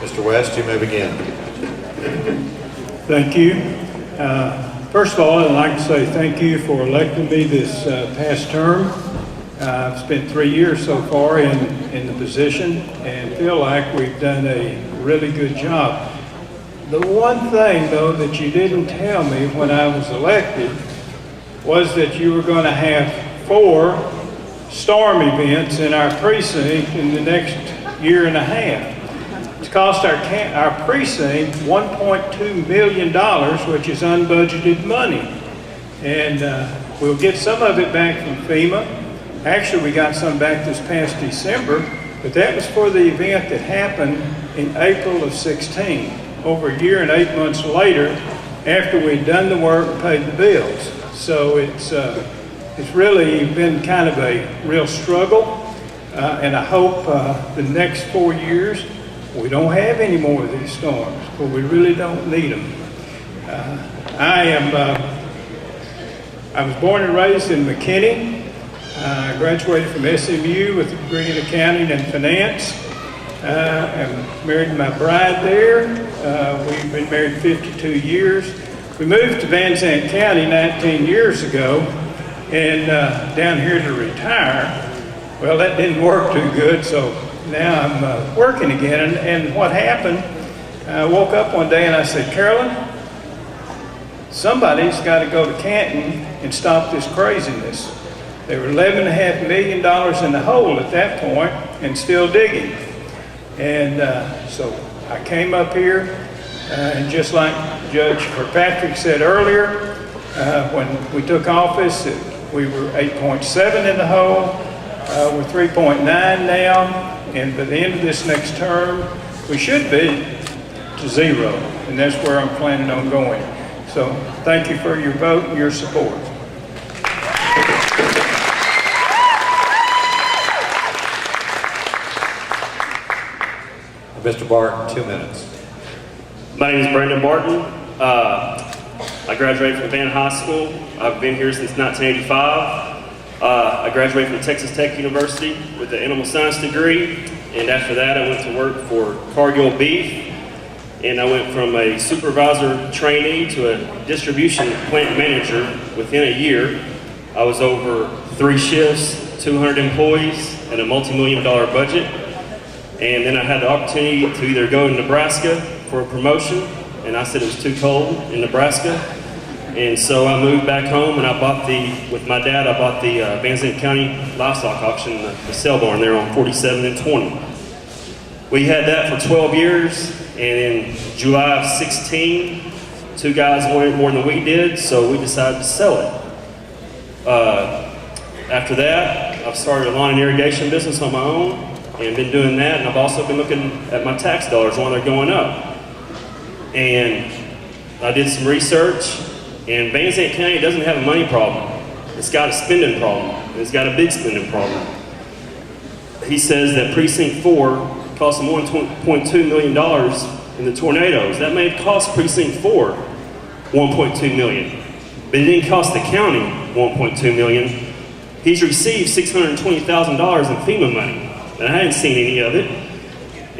Mr. West, you may begin. Thank you. First of all, I'd like to say thank you for electing me this past term. I've spent 3 years so far in the position and feel like we've done a really good job. The one thing, though, that you didn't tell me when I was elected was that you were going to have 4 storm events in our precinct in the next year and a half. It's cost our precinct $1.2 million, which is unbudgeted money. And we'll get some of it back from FEMA. Actually, we got some back this past December, but that was for the event that happened in April of 16, over a year and 8 months later, after we'd done the work and paid the bills. So it's really been kind of a real struggle, and I hope the next 4 years we don't have any more of these storms, but we really don't need them. I was born and raised in McKinney. I graduated from SMU with a degree in accounting and finance. I'm married to my bride there. We've been married 52 years. We moved to Van Zandt County 19 years ago, and down here to retire. Well, that didn't work too good, so now I'm working again. And what happened, I woke up one day and I said, Carolyn, somebody's got to go to Canton and stop this craziness. They were $11.5 million in the hole at that point and still digging. And so I came up here, and just like Judge Kirkpatrick said earlier, when we took office, we were 8.7 in the hole. We're 3.9 now. And by the end of this next term, we should be to 0. And that's where I'm planning on going. So thank you for your vote and your support. Mr. Barton, 2 minutes. My name is Brandon Barton. I graduated from Van High School. I've been here since 1985. I graduated from Texas Tech University with an animal science degree, and after that I went to work for Cargill Beef, and I went from a supervisor trainee to a distribution plant manager within a year. I was over 3 shifts, 200 employees, and a multi-million-dollar budget. And then I had the opportunity to either go to Nebraska for a promotion, and I said it was too cold in Nebraska. And so I moved back home, and I bought with my dad, I bought the Van Zandt County livestock auction, the sale barn there on 47 and 20. We had that for 12 years, and in July of 16, 2 guys wanted more than we did, so we decided to sell it. After that, I've started a lawn and irrigation business on my own, and been doing that, and I've also been looking at my tax dollars while they're going up. And I did some research, and Van Zandt County doesn't have a money problem. It's got a spending problem, and it's got a big spending problem. He says that Precinct 4 cost them $1.2 million in the tornadoes. That may have cost Precinct 4 $1.2 million, but it didn't cost the county $1.2 million. He's received $620,000 in FEMA money, and I hadn't seen any of it,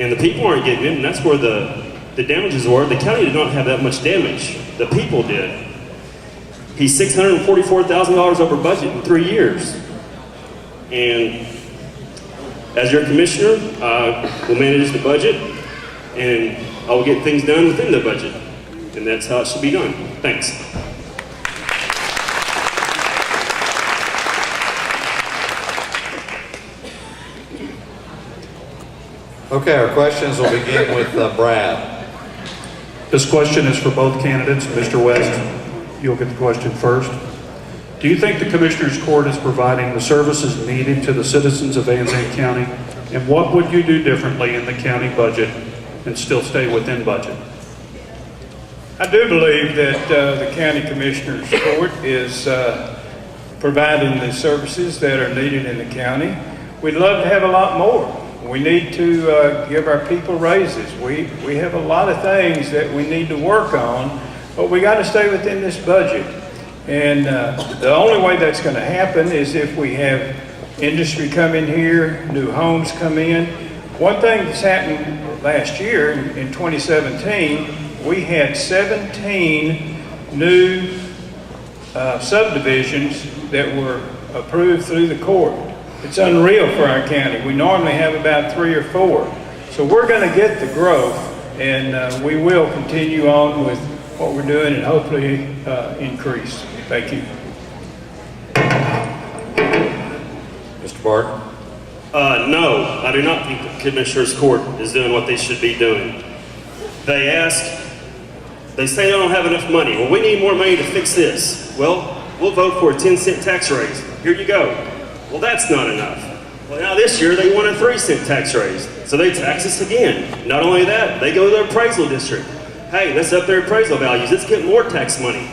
and the people aren't getting it, and that's where the damages were. The county did not have that much damage. The people did. He's $644,000 over budget in 3 years. And as your commissioner, I will manage the budget, and I will get things done within the budget. And that's how it should be done. Thanks. Okay, our questions will begin with Brad. This question is for both candidates. Mr. West, you'll get the question first. Do you think the Commissioners Court is providing the services needed to the citizens of Van Zandt County? And what would you do differently in the county budget and still stay within budget? I do believe that the County Commissioners Court is providing the services that are needed in the county. We'd love to have a lot more. We need to give our people raises. We have a lot of things that we need to work on, but we got to stay within this budget. And the only way that's going to happen is if we have industry come in here, new homes come in. One thing that's happened last year, in 2017, we had 17 new subdivisions that were approved through the court. It's unreal for our county. We normally have about 3 or 4. So we're going to get the growth, and we will continue on with what we're doing and hopefully increase. Thank you. Mr. Barton? No, I do not think the Commissioners Court is doing what they should be doing. They say they don't have enough money. Well, we need more money to fix this. Well, we'll vote for a 10-cent tax raise. Here you go. Well, that's not enough. Well, now this year they want a 3-cent tax raise. So they tax us again. Not only that, they go to their appraisal district. Hey, let's up their appraisal values. Let's get more tax money.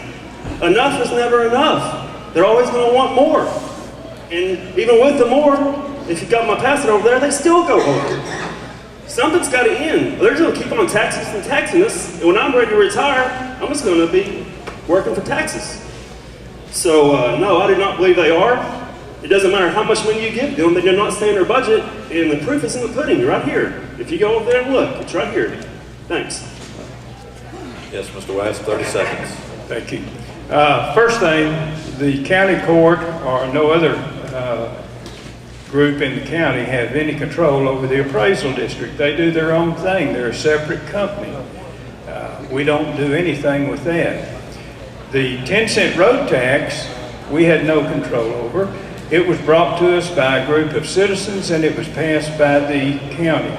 Enough is never enough. They're always going to want more. And even with the more, if you've got my passing over there, they still go over. Something's got to end. They're just going to keep on taxing us and taxing us. And when I'm ready to retire, I'm just going to be working for taxes. So, no, I do not believe they are. It doesn't matter how much money you give them, they do not stay in their budget. And the proof is in the pudding, right here. If you go over there and look, it's right here. Thanks. Yes, Mr. West, 30 seconds. Thank you. First thing, the county court or no other group in the county have any control over the appraisal district. They do their own thing. They're a separate company. We don't do anything with that. The 10-cent road tax, we had no control over. It was brought to us by a group of citizens and it was passed by the county.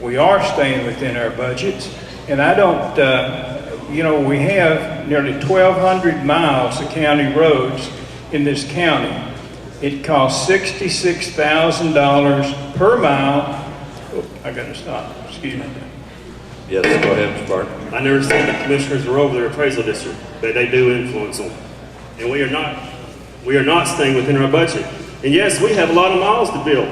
We are staying within our budgets, and I don't, we have nearly 1,200 miles of county roads in this county. It costs $66,000 per mile. Oh, I gotta stop, excuse me. Yes, go ahead, Mr. Barton. I never said the commissioners are over their appraisal district, but they do influence them. And we are not staying within our budget. And yes, we have a lot of miles to build,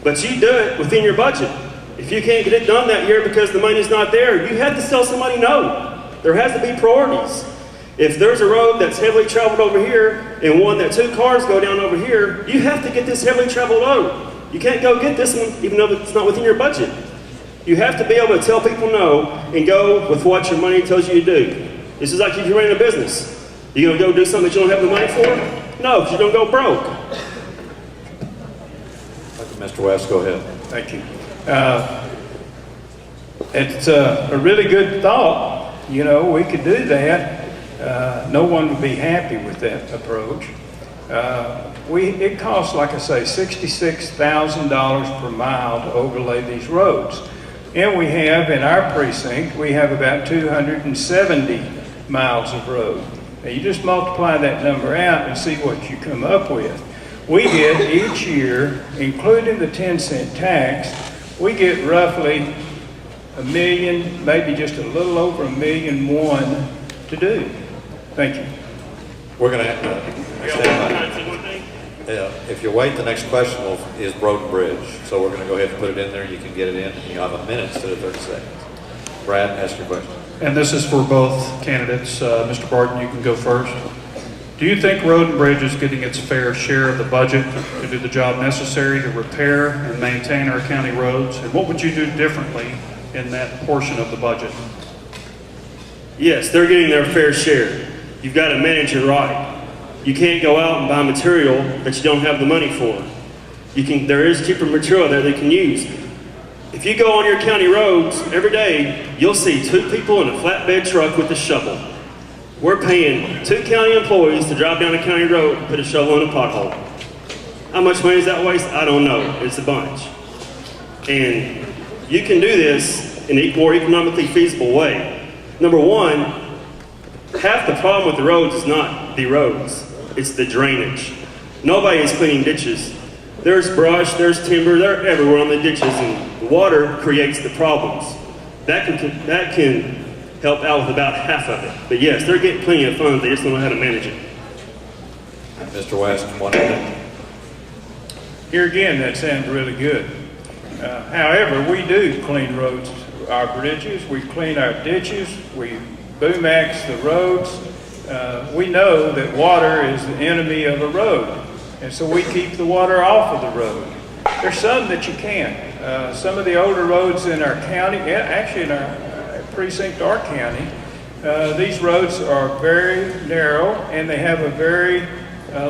but you do it within your budget. If you can't get it done that year because the money's not there, you have to tell somebody no. There has to be priorities. If there's a road that's heavily traveled over here and one that 2 cars go down over here, you have to get this heavily traveled road. You can't go get this one even though it's not within your budget. You have to be able to tell people no and go with what your money tells you to do. This is like if you're running a business. You gonna go do something that you don't have the money for? No, because you're gonna go broke. Mr. West, go ahead. Thank you. It's a really good thought. We could do that. No one would be happy with that approach. It costs, like I say, $66,000 per mile to overlay these roads. And we have, in our precinct, we have about 270 miles of road. Now you just multiply that number out and see what you come up with. We get each year, including the 10-cent tax, we get roughly $1 million, maybe just a little over $1.1 million to do. Thank you. We're going to if you wait, the next question is Road and Bridge. So we're going to go ahead and put it in there. You can get it in. You have a minute instead of 30 seconds. Brad, ask your question. And this is for both candidates. Mr. Barton, you can go first. Do you think Road and Bridge is getting its fair share of the budget to do the job necessary to repair and maintain our county roads? And what would you do differently in that portion of the budget? Yes, they're getting their fair share. You've got to manage it right. You can't go out and buy material that you don't have the money for. There is cheaper material there they can use. If you go on your county roads every day, you'll see 2 people in a flatbed truck with a shovel. We're paying 2 county employees to drive down a county road and put a shovel in a pothole. How much money is that waste? I don't know. It's a bunch. And you can do this in a more economically feasible way. Number one, half the problem with the roads is not the roads. It's the drainage. Nobody is cleaning ditches. There's brush, there's timber, they're everywhere on the ditches, and the water creates the problems. That can help out with about half of it. But yes, they're getting plenty of funds, they just don't know how to manage it. Mr. West, 1 minute. Here again, that sounds really good. However, we do clean roads, our bridges, we clean our ditches, we boom axe the roads. We know that water is the enemy of a road, and so we keep the water off of the road. There's some that you can't. Some of the older roads in our county, actually in our precinct, our county, these roads are very narrow and they have a very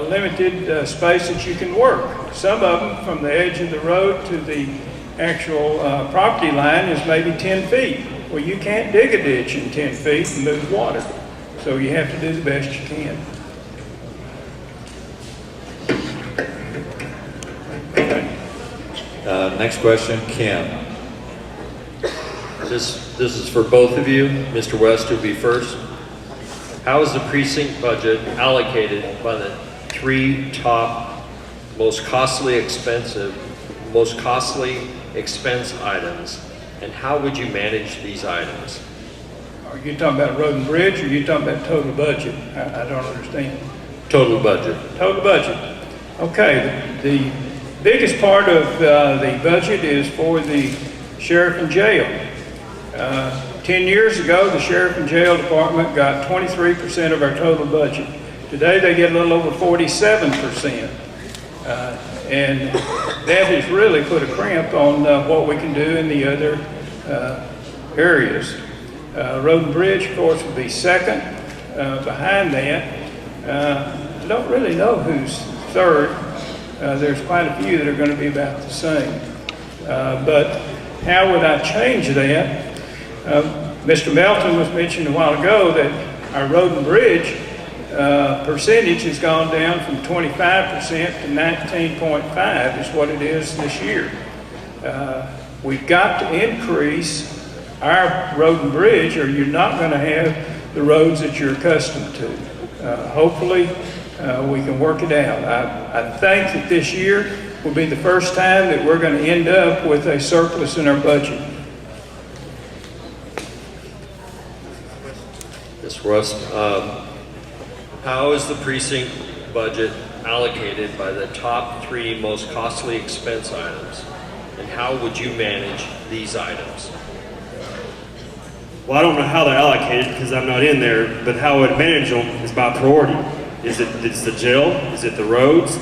limited space that you can work. Some of them from the edge of the road to the actual property line is maybe 10 feet. Well, you can't dig a ditch in 10 feet and move water. So you have to do the best you can. Next question, Kim. This is for both of you. Mr. West will be first. How is the precinct budget allocated by the three top most costly expense items, and how would you manage these items? Are you talking about road and bridge, or are you talking about total budget? I don't understand. Total budget. Total budget. Okay, the biggest part of the budget is for the sheriff and jail. 10 years ago, the sheriff and jail department got 23% of our total budget. Today, they get a little over 47%. And that has really put a cramp on what we can do in the other areas. Road and bridge, of course, would be second. Behind that, I don't really know who's third. There's quite a few that are going to be about the same. But how would I change that? Mr. Melton was mentioning a while ago that our road and bridge percentage has gone down from 25% to 19.5 is what it is this year. We've got to increase our road and bridge, or you're not going to have the roads that you're accustomed to. Hopefully, we can work it out. I think that this year will be the first time that we're going to end up with a surplus in our budget. Mr. West, how is the precinct budget allocated by the top three most costly expense items, and how would you manage these items? Well, I don't know how they're allocated because I'm not in there, but how I would manage them is by priority. Is it the jail? Is it the roads?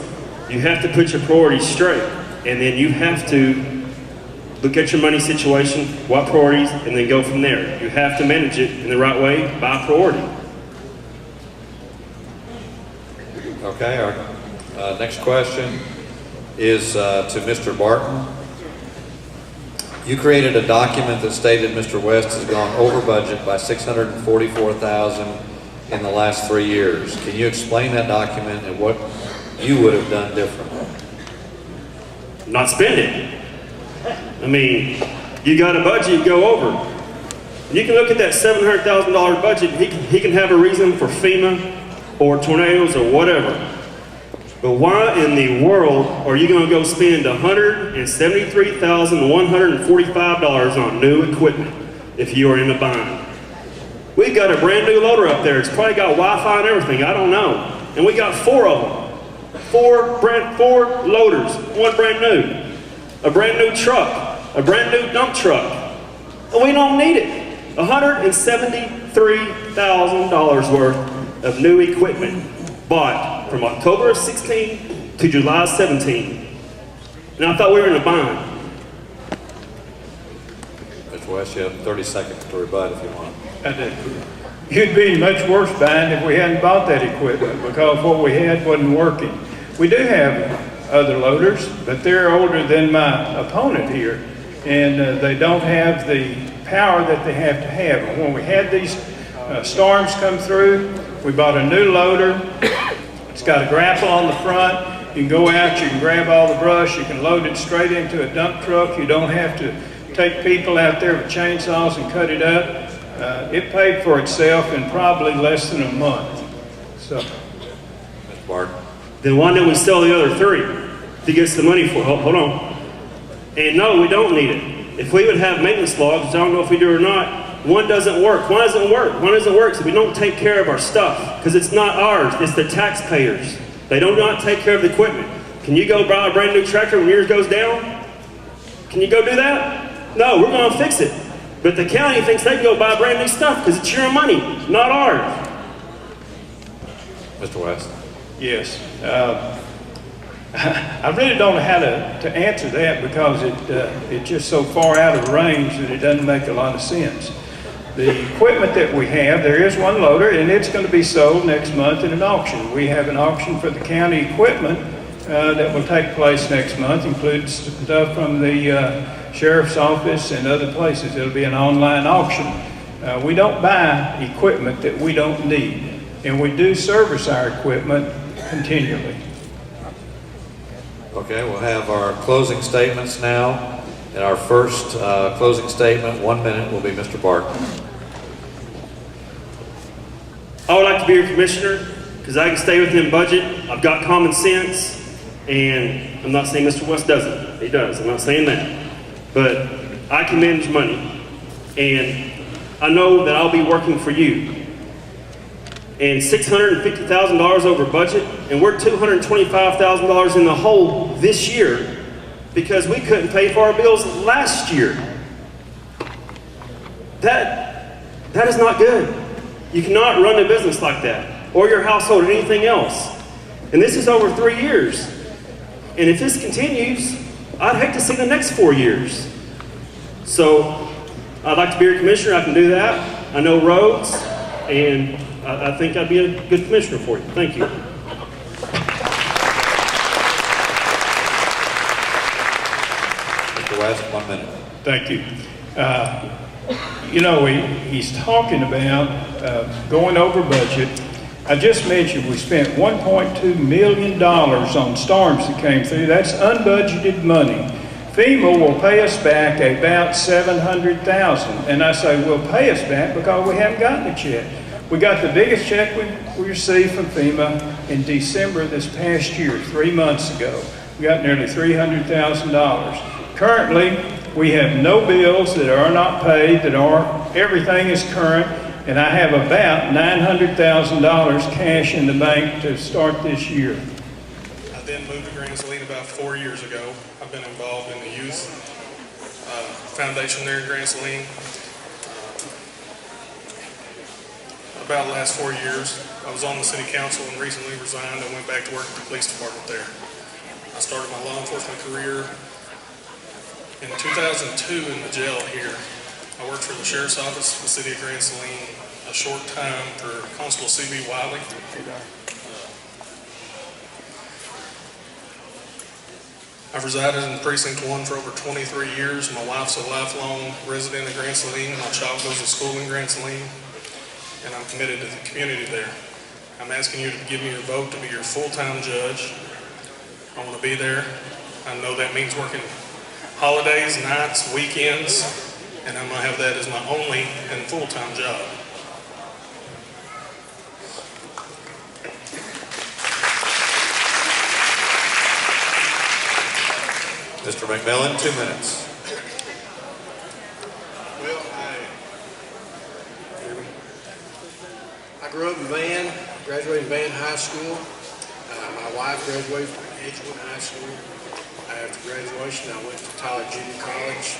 You have to put your priorities straight, and then you have to look at your money situation, what priorities, and then go from there. You have to manage it in the right way by priority. Okay, our next question is to Mr. Barton. You created a document that stated Mr. West has gone over budget by $644,000 in the last 3 years. Can you explain that document and what you would have done differently? Not spend it. I mean, you got a budget, you go over. You can look at that $700,000 budget, he can have a reason for FEMA or tornadoes or whatever. But why in the world are you going to go spend $173,145 on new equipment if you are in a bind? We've got a brand new loader up there. It's probably got Wi-Fi and everything. I don't know. And we got 4 of them. 4 loaders, one brand new. A brand new truck, a brand new dump truck. And we don't need it. $173,000 worth of new equipment bought from October of 16 to July 17. And I thought we were in a bind. Mr. West, you have 30 seconds to rebut if you want. I did. You'd be in much worse bind if we hadn't bought that equipment because what we had wasn't working. We do have other loaders, but they're older than my opponent here, and they don't have the power that they have to have. And when we had these storms come through, we bought a new loader. It's got a grapple on the front. You can go out, you can grab all the brush, you can load it straight into a dump truck. You don't have to take people out there with chainsaws and cut it up. It paid for itself in probably less than a month. So, Mr. Barton. Then why don't we sell the other 3 to get some money for? Hold on. And no, we don't need it. If we would have maintenance logs, I don't know if we do or not, one doesn't work. Why doesn't it work? Why doesn't it work? So we don't take care of our stuff because it's not ours. It's the taxpayers. They do not take care of the equipment. Can you go buy a brand new tractor when yours goes down? Can you go do that? No, we're going to fix it. But the county thinks they can go buy brand new stuff because it's your money, not ours. Mr. West. yes. I really don't know how to answer that because it's just so far out of range that it doesn't make a lot of sense. The equipment that we have, there is one loader, and it's going to be sold next month in an auction. We have an auction for the county equipment that will take place next month, includes stuff from the sheriff's office and other places. It'll be an online auction. We don't buy equipment that we don't need, and we do service our equipment continually. Okay, we'll have our closing statements now. And our first closing statement, 1 minute, will be Mr. Barton. I would like to be your commissioner because I can stay within budget. I've got common sense, and I'm not saying Mr. West doesn't. He does. I'm not saying that. But I can manage money, and I know that I'll be working for you. And $650,000 over budget, and we're $225,000 in the hole this year because we couldn't pay for our bills last year. That is not good. You cannot run a business like that, or your household, or anything else. And this is over 3 years. And if this continues, I'd hate to see the next 4 years. So I'd like to be your commissioner. I can do that. I know roads, and I think I'd be a good commissioner for you. Thank you. Mr. West, 1 minute. Thank you. He's talking about going over budget. I just mentioned we spent $1.2 million on storms that came through. That's unbudgeted money. FEMA will pay us back about $700,000. And I say, we'll pay us back because we haven't gotten it yet. We got the biggest check we received from FEMA in December this past year, 3 months ago. We got nearly $300,000. Currently, we have no bills that are not paid, everything is current, and I have about $900,000 cash in the bank to start this year. I then moved to Grand Saline about 4 years ago. I've been involved in the youth foundation there in Grand Saline. About the last 4 years. I was on the city council and recently resigned and went back to work at the police department there. I started my law enforcement career in 2002 in the jail here. I worked for the sheriff's office in the city of Grand Saline a short time for Constable C.B. Wiley. I've resided in Precinct 1 for over 23 years. My wife's a lifelong resident of Grand Saline. My child goes to school in Grand Saline, and I'm committed to the community there. I'm asking you to give me your vote to be your full-time judge. I want to be there. I know that means working holidays, nights, weekends, and I'm going to have that as my only and full-time job. Mr. McMillan, 2 minutes. Well, I grew up in Van, graduated Van High School. My wife graduated from Edgewood High School. After graduation, I went to Tyler Junior College,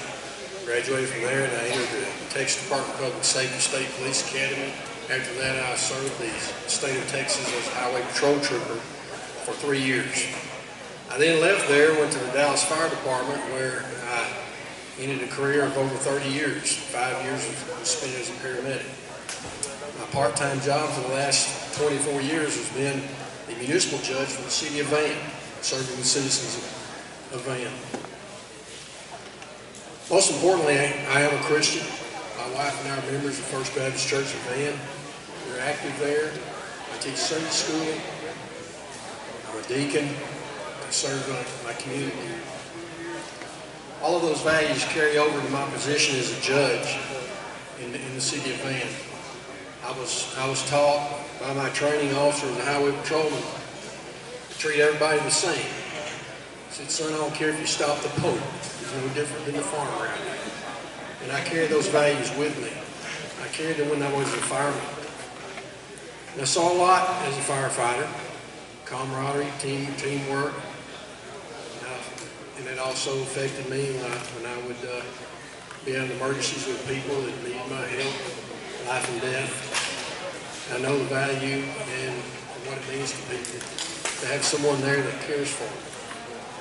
graduated from there, and I entered the Texas Department of Public Safety State Police Academy. After that, I served the state of Texas as a highway patrol trooper for 3 years. I then left there, went to the Dallas Fire Department, where I ended a career of over 30 years. 5 years was spent as a paramedic. My part-time job for the last 24 years has been the municipal judge for the city of Van, serving the citizens of Van. Most importantly, I am a Christian. My wife and I are members of First Baptist Church of Van. We're active there. I teach Sunday school. I'm a deacon. I serve my community. All of those values carry over to my position as a judge in the city of Van. I was taught by my training officer as a highway patrolman to treat everybody the same. I said, son, I don't care if you stop the Pope. He's no different than the farmer out there. And I carry those values with me. I carried them when I was a fireman. And I saw a lot as a firefighter. Camaraderie, teamwork. And it also affected me when I would be in emergencies with people that needed my help, life and death. I know the value and what it means to people, to have someone there that cares for them.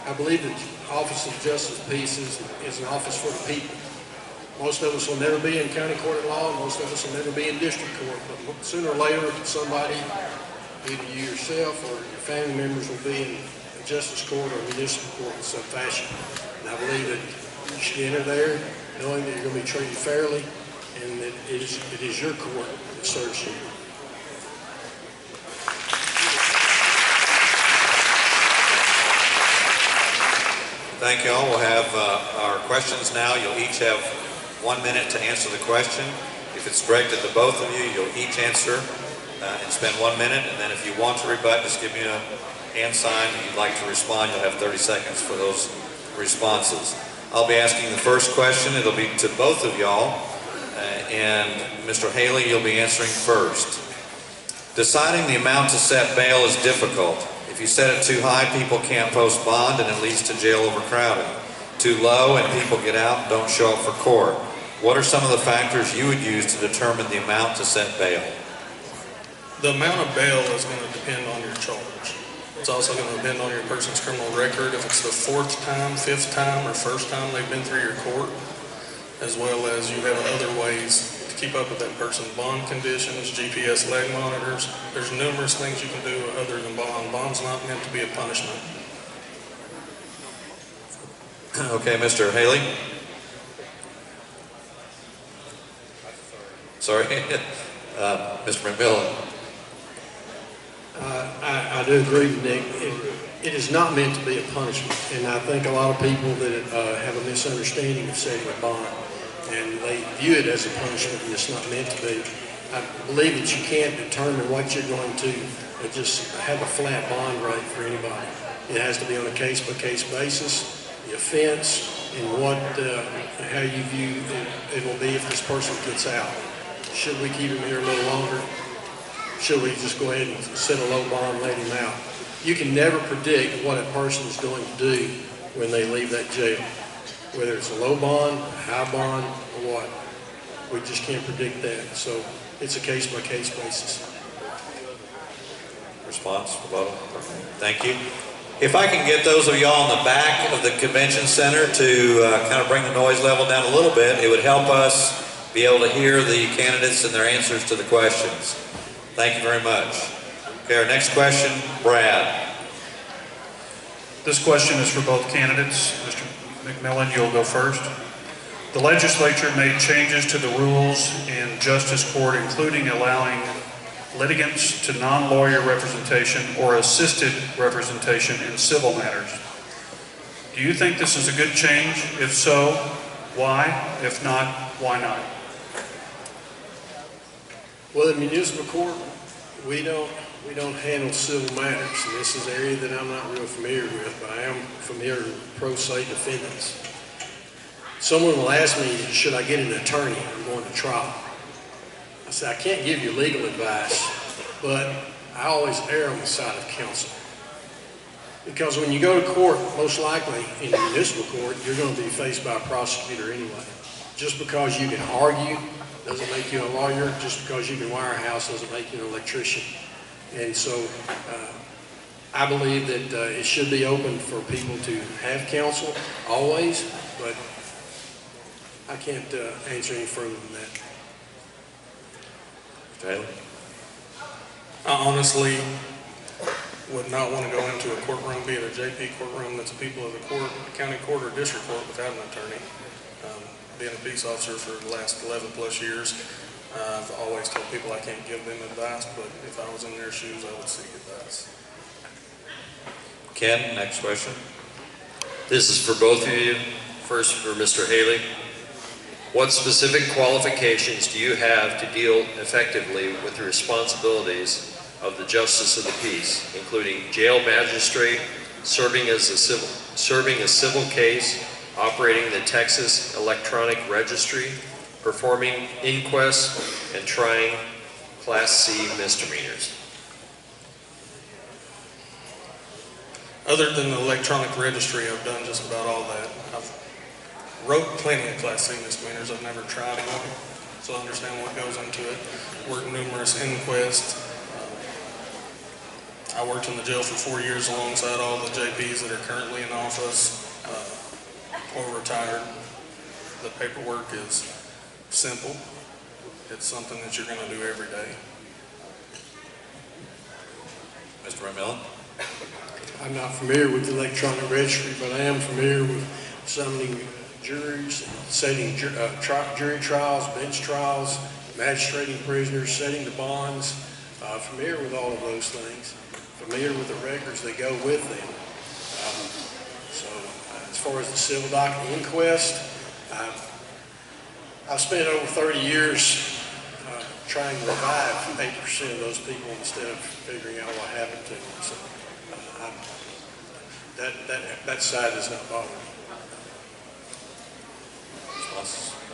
I believe that Office of Justice Peace is an office for the people. Most of us will never be in county court of law, most of us will never be in district court, but sooner or later, somebody, either you yourself or your family members, will be in a justice court or municipal court in some fashion. And I believe that you should enter there knowing that you're going to be treated fairly and that it is your court that serves you. Thank you all. We'll have our questions now. You'll each have 1 minute to answer the question. If it's directed to both of you, you'll each answer and spend 1 minute. And then if you want to rebut, just give me a hand sign. If you'd like to respond, you'll have 30 seconds for those responses. I'll be asking the first question. It'll be to both of y'all. And Mr. Haley, you'll be answering first. Deciding the amount to set bail is difficult. If you set it too high, people can't post bond and it leads to jail overcrowding. Too low and people get out and don't show up for court. What are some of the factors you would use to determine the amount to set bail? The amount of bail is going to depend on your charge. It's also going to depend on your person's criminal record, if it's the 4th time, 5th time, or 1st time they've been through your court, as well as you have other ways to keep up with that person's bond conditions, GPS leg monitors. There's numerous things you can do other than bond. Bond's not meant to be a punishment. Okay, Mr. Haley. Sorry, Mr. McMillan. I do agree with Nick. It is not meant to be a punishment, and I think a lot of people that have a misunderstanding of setting a bond, and they view it as a punishment, and it's not meant to be. I believe that you can't determine what you're going to just have a flat bond rate for anybody. It has to be on a case-by-case basis, the offense, and how you view it will be if this person gets out. Should we keep him here a little longer? Should we just go ahead and set a low bond and let him out? You can never predict what a person is going to do when they leave that jail. Whether it's a low bond, a high bond, or what. We just can't predict that. So it's a case-by-case basis. Response, rebuttal. Thank you. If I can get those of y'all in the back of the convention center to kind of bring the noise level down a little bit, it would help us be able to hear the candidates and their answers to the questions. Thank you very much. Okay, our next question, Brad. This question is for both candidates. Mr. McMillan, you'll go first. The legislature made changes to the rules in justice court, including allowing litigants to non-lawyer representation or assisted representation in civil matters. Do you think this is a good change? If so, why? If not, why not? Well, in municipal court, we don't handle civil matters, and this is an area that I'm not real familiar with, but I am familiar with pro se defendants. Someone will ask me, should I get an attorney? I'm going to trial. I say, I can't give you legal advice, but I always err on the side of counsel. Because when you go to court, most likely in municipal court, you're going to be faced by a prosecutor anyway. Just because you can argue doesn't make you a lawyer. Just because you can wire a house doesn't make you an electrician. And so I believe that it should be open for people to have counsel always, but I can't answer any further than that. Taylor? I honestly would not want to go into a courtroom, be it a JP courtroom that's a people of the court, county court, or district court without an attorney. Being a peace officer for the last 11 plus years, I've always told people I can't give them advice, but if I was in their shoes, I would seek advice. Ken, next question. This is for both of you. First for Mr. Haley. What specific qualifications do you have to deal effectively with the responsibilities of the Justice of the Peace, including jail magistrate, serving a civil case, operating the Texas Electronic Registry, performing inquests, and trying Class C misdemeanors? Other than the electronic registry, I've done just about all that. I've wrote plenty of Class C misdemeanors. I've never tried one, so I understand what goes into it. Worked numerous inquests. I worked in the jail for 4 years alongside all the JPs that are currently in office or retired. The paperwork is simple. It's something that you're going to do every day. Mr. McMillan? I'm not familiar with the electronic registry, but I am familiar with summoning juries, setting jury trials, bench trials, magistrating prisoners, setting the bonds. Familiar with all of those things. Familiar with the records that go with them. As far as the civil docket inquest, I've spent over 30 years trying to revive 80% of those people instead of figuring out what happened to them. So that side does not bother me.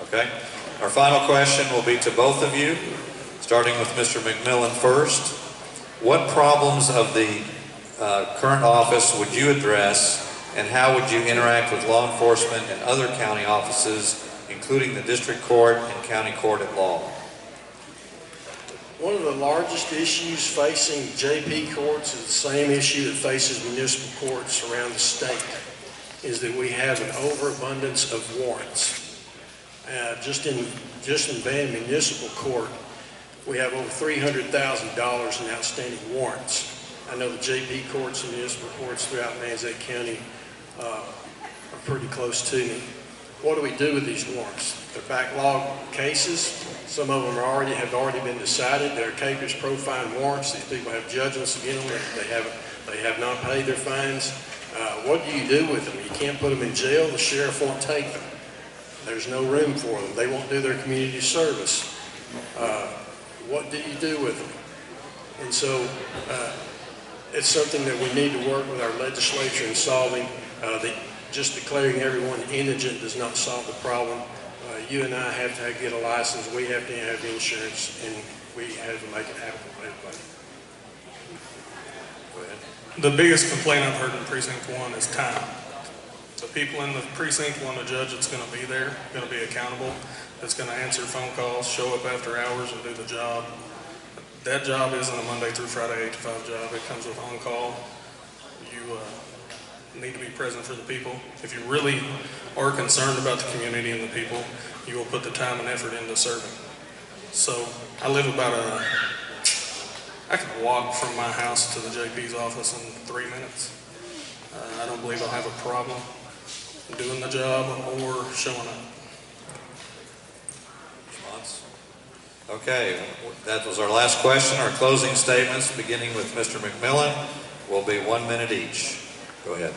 Okay. Our final question will be to both of you, starting with Mr. McMillan first. What problems of the current office would you address, and how would you interact with law enforcement and other county offices, including the district court and county court at law? One of the largest issues facing JP courts is the same issue that faces municipal courts around the state, is that we have an overabundance of warrants. Just in Van Municipal Court, we have over $300,000 in outstanding warrants. I know the JP courts and municipal courts throughout Anzac County are pretty close to me. What do we do with these warrants? They're backlog cases. Some of them have already been decided. They're capious pro fine warrants. These people have judgments against them. They have not paid their fines. What do you do with them? You can't put them in jail. The sheriff won't take them. There's no room for them. They won't do their community service. What do you do with them? And so it's something that we need to work with our legislature in solving. Just declaring everyone indigent does not solve the problem. You and I have to get a license, we have to have insurance, and we have to make it happen for everybody. Go ahead. The biggest complaint I've heard in Precinct 1 is time. The people in the precinct want a judge that's going to be there, going to be accountable, that's going to answer phone calls, show up after hours and do the job. That job isn't a Monday through Friday 8 to 5 job. It comes with on-call. You need to be present for the people. If you really are concerned about the community and the people, you will put the time and effort into serving. So I live I could walk from my house to the JP's office in 3 minutes. I don't believe I'll have a problem doing the job or showing up. Response? Okay, that was our last question. Our closing statements, beginning with Mr. McMillan, will be 1 minute each. Go ahead.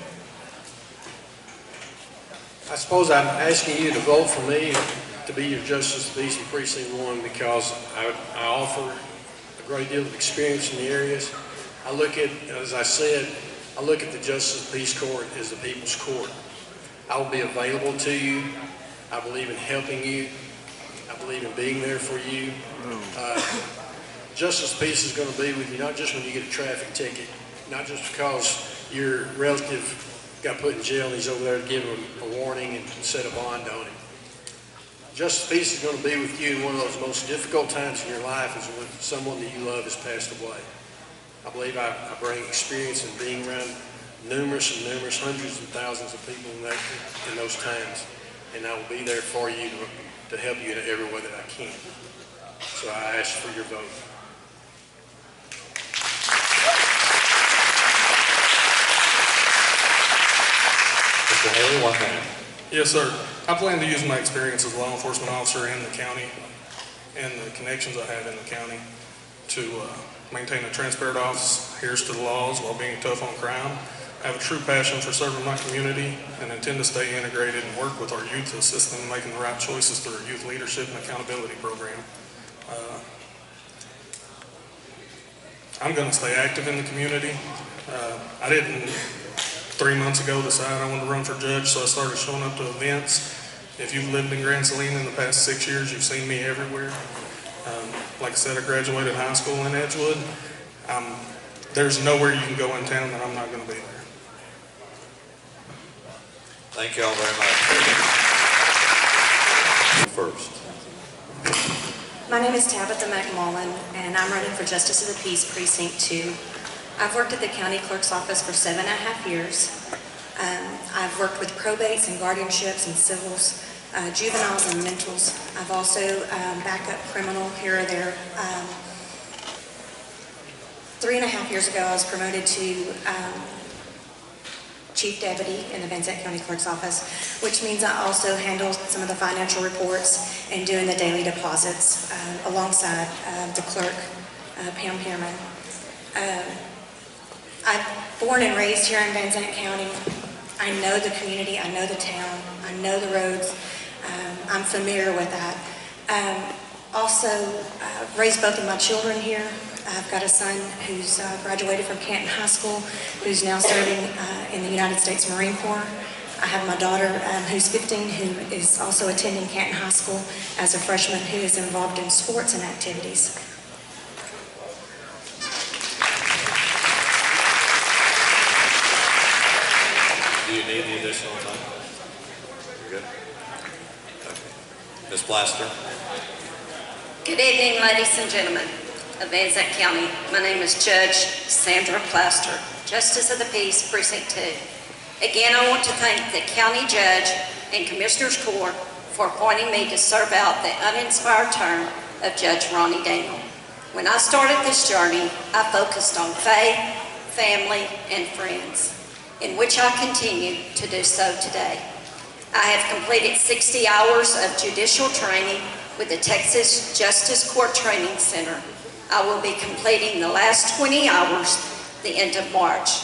I suppose I'm asking you to vote for me to be your Justice of the Peace in Precinct 1 because I offer a great deal of experience in the areas. I look at, as I said, I look at the Justice of the Peace Court as the people's court. I will be available to you. I believe in helping you. I believe in being there for you. Justice of the Peace is going to be with you not just when you get a traffic ticket, not just because your relative got put in jail and he's over there to give him a warning and set a bond on him. Justice of Peace is going to be with you in one of those most difficult times in your life is when someone that you love has passed away. I believe I bring experience in being around numerous, hundreds and thousands of people in those times. And I will be there for you to help you in every way that I can. So I ask for your vote. Mr. Haley, 1 minute. Yes, sir. I plan to use my experience as a law enforcement officer in the county and the connections I have in the county to maintain a transparent office, adheres to the laws while being tough on crime. I have a true passion for serving my community and intend to stay integrated and work with our youth to assist them in making the right choices through our youth leadership and accountability program. I'm going to stay active in the community. I didn't 3 months ago decide I wanted to run for judge, so I started showing up to events. If you've lived in Grand Saline in the past 6 years, you've seen me everywhere. Like I said, I graduated high school in Edgewood. There's nowhere you can go in town that I'm not going to be there. Thank you all very much. First. My name is Tabitha McMullen, and I'm running for Justice of the Peace Precinct 2. I've worked at the county clerk's office for 7.5 years. I've worked with probates and guardianships and civils, juveniles and mentals. I've also backup criminal here or there. 3.5 years ago, I was promoted to Chief Deputy in the Van Zandt County Clerk's Office, which means I also handle some of the financial reports and doing the daily deposits alongside the clerk, Pam Pearman. I'm born and raised here in Van Zandt County. I know the community, I know the town, I know the roads. I'm familiar with that. Also, raised both of my children here. I've got a son who's graduated from Canton High School, who's now serving in the United States Marine Corps. I have my daughter who's 15, who is also attending Canton High School as a freshman, who is involved in sports and activities. Do you need the additional time? You're good? Okay. Ms. Blaster? Good evening, ladies and gentlemen of Van Zandt County. My name is Judge Sandra Plaster, Justice of the Peace, Precinct 2. Again, I want to thank the County Judge and Commissioners Court for appointing me to serve out the uninspired term of Judge Ronnie Daniel. When I started this journey, I focused on faith, family, and friends, in which I continue to do so today. I have completed 60 hours of judicial training with the Texas Justice Court Training Center. I will be completing the last 20 hours the end of March.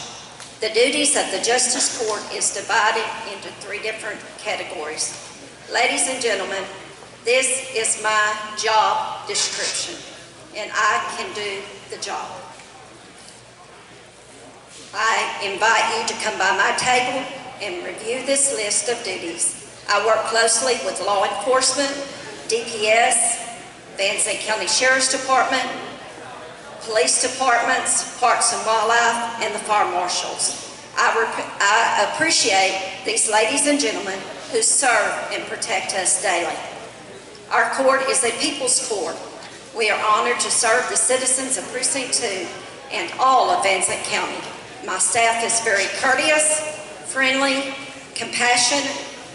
The duties of the Justice Court is divided into 3 different categories. Ladies and gentlemen, this is my job description, and I can do the job. I invite you to come by my table and review this list of duties. I work closely with law enforcement, DPS, Van Zandt County Sheriff's Department, police departments, Parks and Wildlife, and the fire marshals. I appreciate these ladies and gentlemen who serve and protect us daily. Our court is a people's court. We are honored to serve the citizens of Precinct 2 and all of Van Zandt County. My staff is very courteous, friendly, compassionate,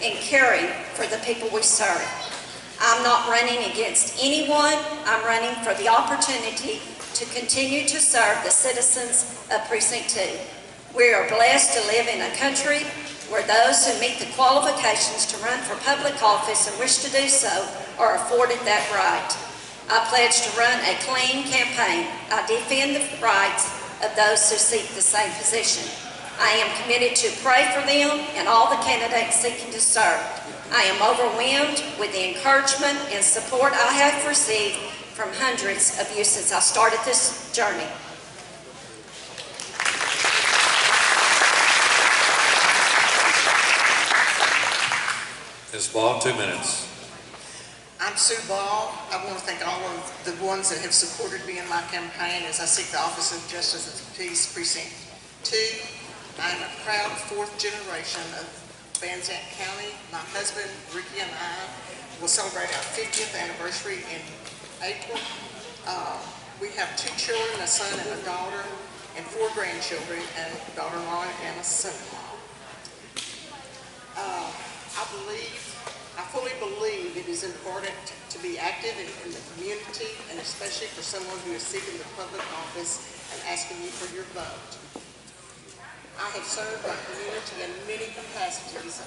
and caring for the people we serve. I'm not running against anyone. I'm running for the opportunity to continue to serve the citizens of Precinct 2. We are blessed to live in a country where those who meet the qualifications to run for public office and wish to do so are afforded that right. I pledge to run a clean campaign. I defend the rights of those who seek the same position. I am committed to pray for them and all the candidates seeking to serve. I am overwhelmed with the encouragement and support I have received from hundreds of you since I started this journey. Ms. Ball, 2 minutes. I'm Sue Ball. I want to thank all of the ones that have supported me in my campaign as I seek the office of Justice of the Peace, Precinct 2. I am a proud 4th generation of Van Zandt County. My husband, Ricky, and I will celebrate our 50th anniversary in April. We have 2 children, a son and a daughter, and 4 grandchildren, and a daughter-in-law and a son-in-law. I fully believe it is important to be active in the community, and especially for someone who is seeking the public office and asking you for your vote. I have served our community in many capacities.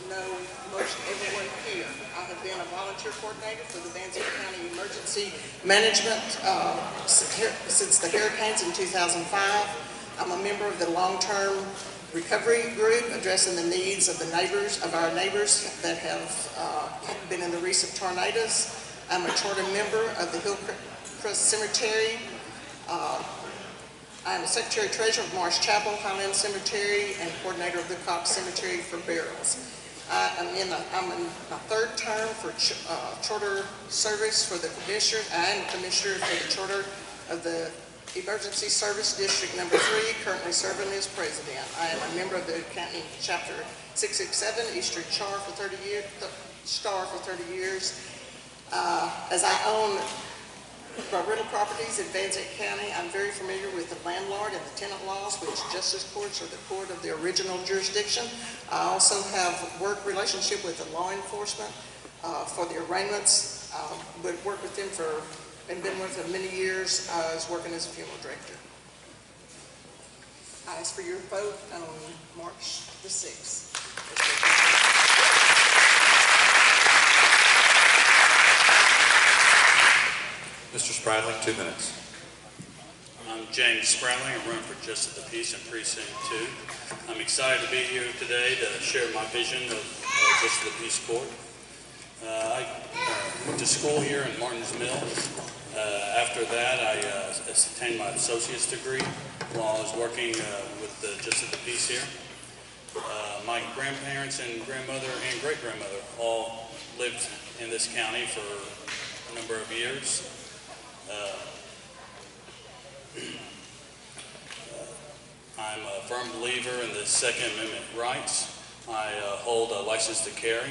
Know most everyone here. I have been a volunteer coordinator for the Van Zandt County Emergency Management since the hurricanes in 2005. I'm a member of the long-term recovery group addressing the needs of our neighbors that have been in the recent tornadoes. I'm a charter member of the Hillcrest Cemetery. I am the Secretary-Treasurer of Marsh Chapel, Highland Cemetery, and coordinator of the Cox Cemetery for burials. I'm in my 3rd term for charter service for the commissioner. I am commissioner for the charter of the Emergency Service District Number 3, currently serving as president. I am a member of the Canton Chapter 667, Eastern Star for 30 years. As I own About rental properties in Van Zandt County, I'm very familiar with the landlord and the tenant laws, which justice courts are the court of the original jurisdiction. I also have work relationship with the law enforcement for the arraignments, but worked with them and been with them many years. I was working as a funeral director. I ask for your vote on March the 6th. Mr. Spradling, 2 minutes. I'm James Spradling. I'm running for Justice of the Peace in Precinct 2. I'm excited to be here today to share my vision of Justice of the Peace Court. I went to school here in Martins Mills. After that, I obtained my associate's degree while I was working with the Justice of the Peace here. My grandparents and grandmother and great-grandmother all lived in this county for a number of years. I'm a firm believer in the Second Amendment rights. I hold a license to carry.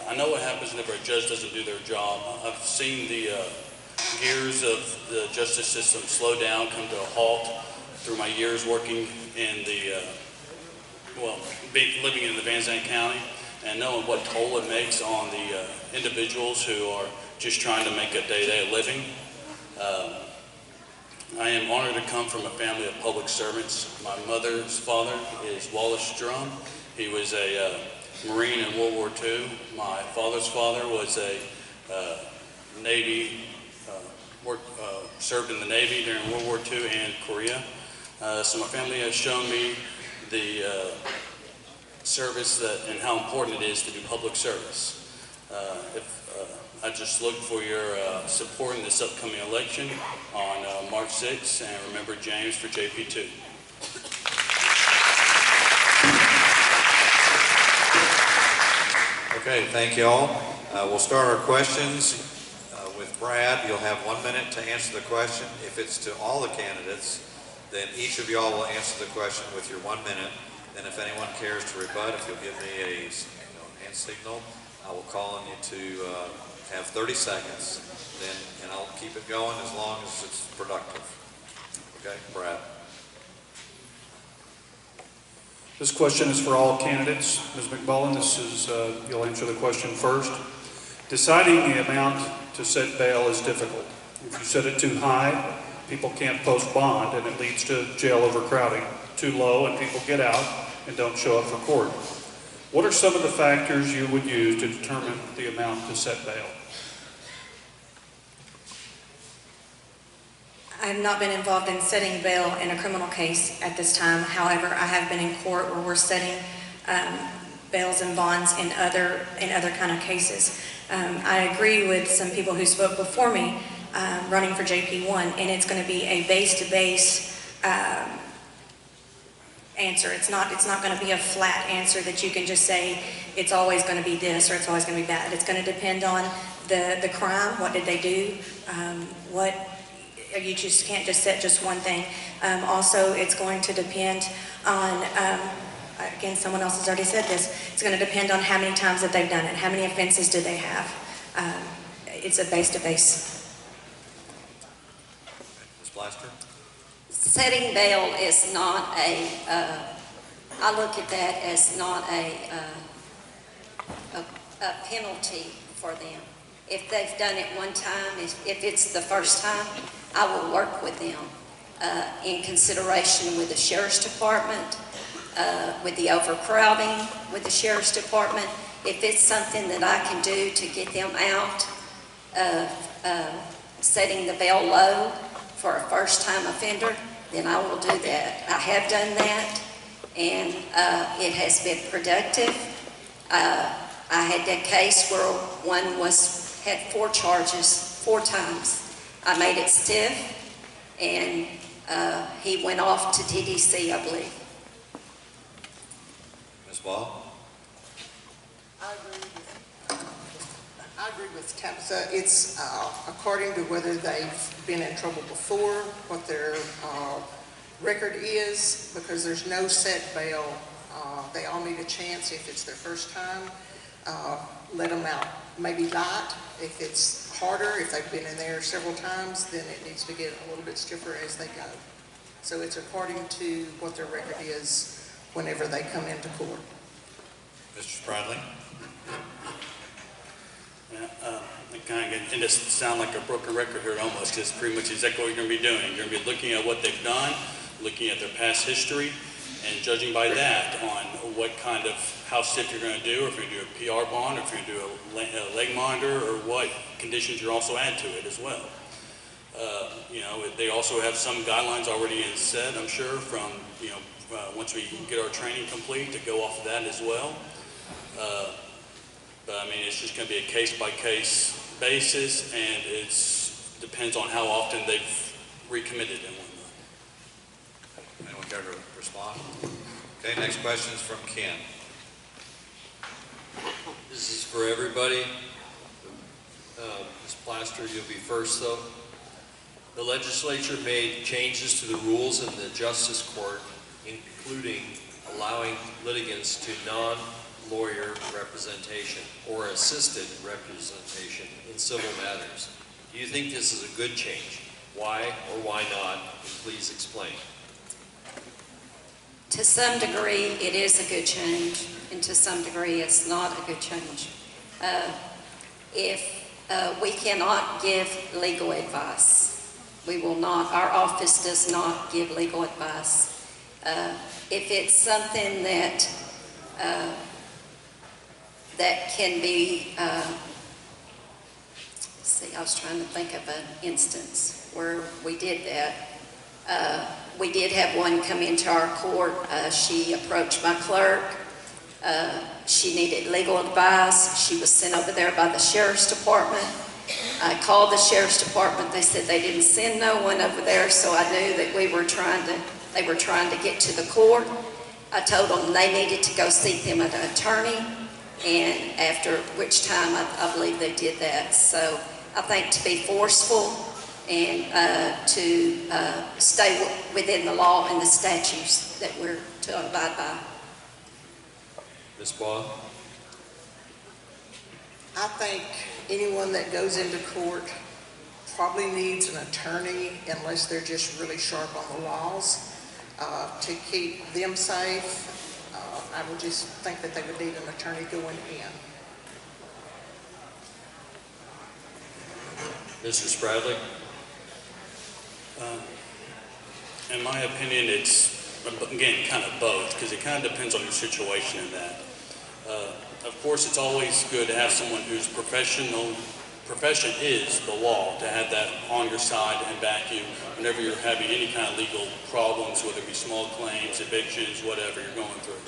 I know what happens whenever a judge doesn't do their job. I've seen the gears of the justice system slow down, come to a halt through my years working in the, living in the Van Zandt County, and knowing what toll it makes on the individuals who are just trying to make a day-to-day living. I am honored to come from a family of public servants. My mother's father is Wallace Drum. He was a Marine in World War II. My father's father was a Navy, served in the Navy during World War II and Korea. So my family has shown me the service and how important it is to do public service. I just look for your support in this upcoming election on March 6th, and remember James for JP2. Okay, thank you all. We'll start our questions with Brad. You'll have 1 minute to answer the question. If it's to all the candidates, then each of y'all will answer the question with your 1 minute. Then if anyone cares to rebut, if you'll give me a hand signal, I will call on you to have 30 seconds, and I'll keep it going as long as it's productive. Okay, Brad. This question is for all candidates. Ms. McMullen, you'll answer the question first. Deciding the amount to set bail is difficult. If you set it too high, people can't post bond, and it leads to jail overcrowding. Too low, and people get out and don't show up for court. What are some of the factors you would use to determine the amount to set bail? I have not been involved in setting bail in a criminal case at this time. However, I have been in court where we're setting bails and bonds in other kind of cases. I agree with some people who spoke before me running for JP1, and it's going to be a base-to-base answer. It's not going to be a flat answer that you can just say it's always going to be this or it's always going to be that. It's going to depend on the crime. What did they do? You just can't just set just one thing. Also, it's going to depend on, again, someone else has already said this, it's going to depend on how many times that they've done it, how many offenses do they have. It's a base-to-base. Ms. Blaster? Setting bail is not I look at that as not a penalty for them. If they've done it one time, if it's the first time, I will work with them in consideration with the Sheriff's Department, with the overcrowding with the Sheriff's Department. If it's something that I can do to get them out of setting the bail low for a first-time offender, then I will do that. I have done that, and it has been productive. I had that case where one had 4 charges 4 times. I made it stiff, and he went off to TDC, I believe. Ms. Ball? I agree with Tabitha. It's according to whether they've been in trouble before, what their record is, because there's no set bail They all need a chance. If it's their first time, let them out. Maybe light. If it's harder, if they've been in there several times, then it needs to get a little bit stiffer as they go. So it's according to what their record is whenever they come into court. Mr. Spradley? Yeah, it doesn't sound like a broken record here almost, because it's pretty much exactly what you're going to be doing. You're going to be looking at what they've done, looking at their past history, and judging by that on what kind of, how stiff you're going to do, or if you're going to do a PR bond, or if you're going to do a leg monitor, or what conditions you also add to it as well. You know, they also have some guidelines already in set, I'm sure, from, you know, once we get our training complete, to go off of that as well. But I mean, it's just going to be a case-by-case basis, and it depends on how often they've recommitted and whatnot. Anyone care to respond? Okay, next question is from Ken. This is for everybody. Ms. Plaster, you'll be first though. The legislature made changes to the rules in the Justice Court, including allowing litigants to non-lawyer representation or assisted representation in civil matters. Do you think this is a good change? Why or why not? And please explain. To some degree, it is a good change, and to some degree, it's not a good change. If we cannot give legal advice, we will not, our office does not give legal advice. If it's something that that can be, let's see, I was trying to think of an instance where we did that. We did have one come into our court. She approached my clerk. She needed legal advice. She was sent over there by the sheriff's department. I called the sheriff's department. They said they didn't send no one over there, so I knew that they were trying to get to the court. I told them they needed to go seek them an attorney, and after which time I believe they did that. So I think to be forceful and to stay within the law and the statutes that we're to abide by. Ms. Baugh? I think anyone that goes into court probably needs an attorney unless they're just really sharp on the laws to keep them safe. I would just think that they would need an attorney going in. Mr. Spradley? In my opinion, it's, again, kind of both, because it kind of depends on your situation in that. Of course, it's always good to have someone whose profession is the law, to have that on your side and back you whenever you're having any kind of legal problems, whether it be small claims, evictions, whatever you're going through.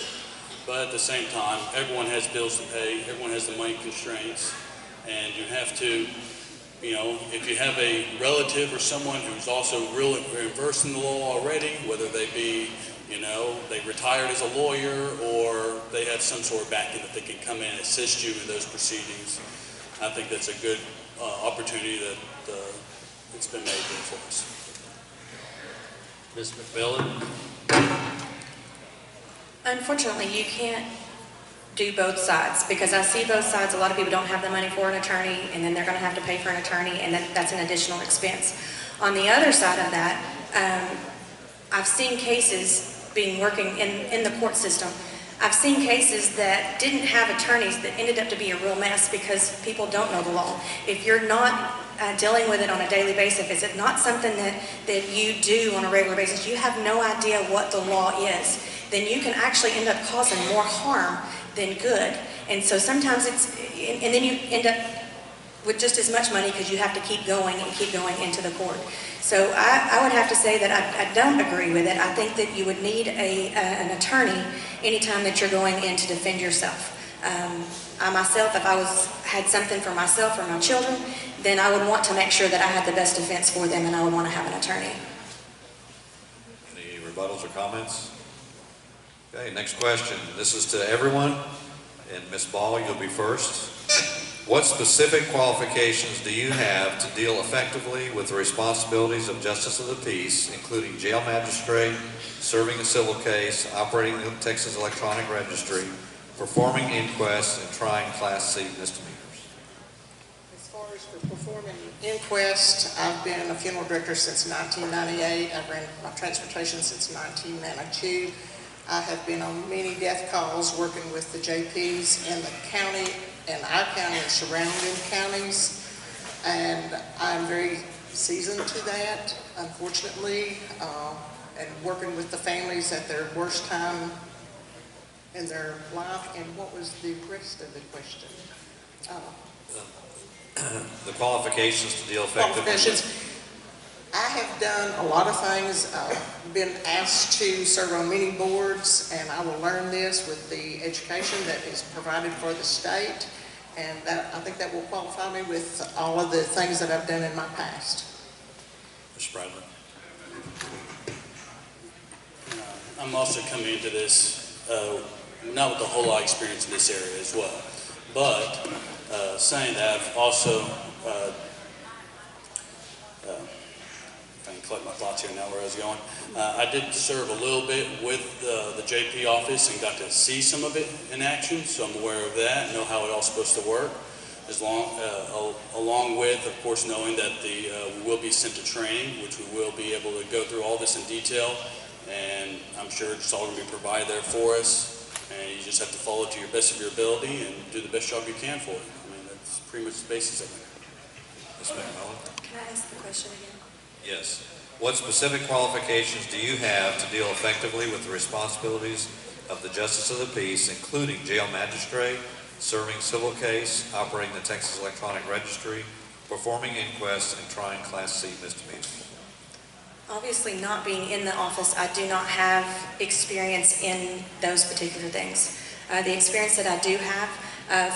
But at the same time, everyone has bills to pay, everyone has the money constraints, and you have to, you know, if you have a relative or someone who's also really versed in the law already, whether they be, you know, they retired as a lawyer or they have some sort of backing that they can come in and assist you in those proceedings, I think that's a good opportunity that it's been made there for us. Ms. McMillan? Unfortunately, you can't do both sides, because I see both sides. A lot of people don't have the money for an attorney, and then they're going to have to pay for an attorney, and then that's an additional expense. On the other side of that, I've seen cases working in the court system. I've seen cases that didn't have attorneys that ended up to be a real mess because people don't know the law. If you're not dealing with it on a daily basis, if it's not something that you do on a regular basis, you have no idea what the law is, then you can actually end up causing more harm than good. And so sometimes and then you end up with just as much money because you have to keep going into the court. So I would have to say that I don't agree with it. I think that you would need an attorney anytime that you're going in to defend yourself. I myself, if I had something for myself or my children, then I would want to make sure that I had the best defense for them, and I would want to have an attorney. Any rebuttals or comments? Okay, next question. This is to everyone, and Ms. Ball, you'll be first. What specific qualifications do you have to deal effectively with the responsibilities of Justice of the Peace, including jail magistrate, serving a civil case, operating the Texas Electronic Registry, performing inquests, and trying Class C misdemeanors? As far as for performing inquest, I've been a funeral director since 1998. I've ran my transportation since 1992. I have been on many death calls working with the JPs in the county, in our county and surrounding counties, and I'm very seasoned to that, unfortunately, and working with the families at their worst time in their life. And what was the rest of the question? The qualifications to deal effectively. Qualifications. I have done a lot of things. Been asked to serve on many boards, and I will learn this with the education that is provided for the state, and that, I think that will qualify me with all of the things that I've done in my past. Mr. Bradley. I'm also coming into this not with a whole lot of experience in this area as well, but saying that I've also if I can collect my thoughts here now where I was going. I did serve a little bit with the JP office and got to see some of it in action, so I'm aware of that, know how it all's supposed to work, along with, of course, knowing that we will be sent to training, which we will be able to go through all this in detail, and I'm sure it's all going to be provided there for us, and you just have to follow it to your best of your ability and do the best job you can for it. I mean, that's pretty much the basis of it. Ms. McMillan. Can I ask the question again? Yes. What specific qualifications do you have to deal effectively with the responsibilities of the Justice of the Peace, including jail magistrate, serving civil case, operating the Texas Electronic Registry, performing inquests, and trying Class C misdemeanors? Obviously, not being in the office, I do not have experience in those particular things. The experience that I do have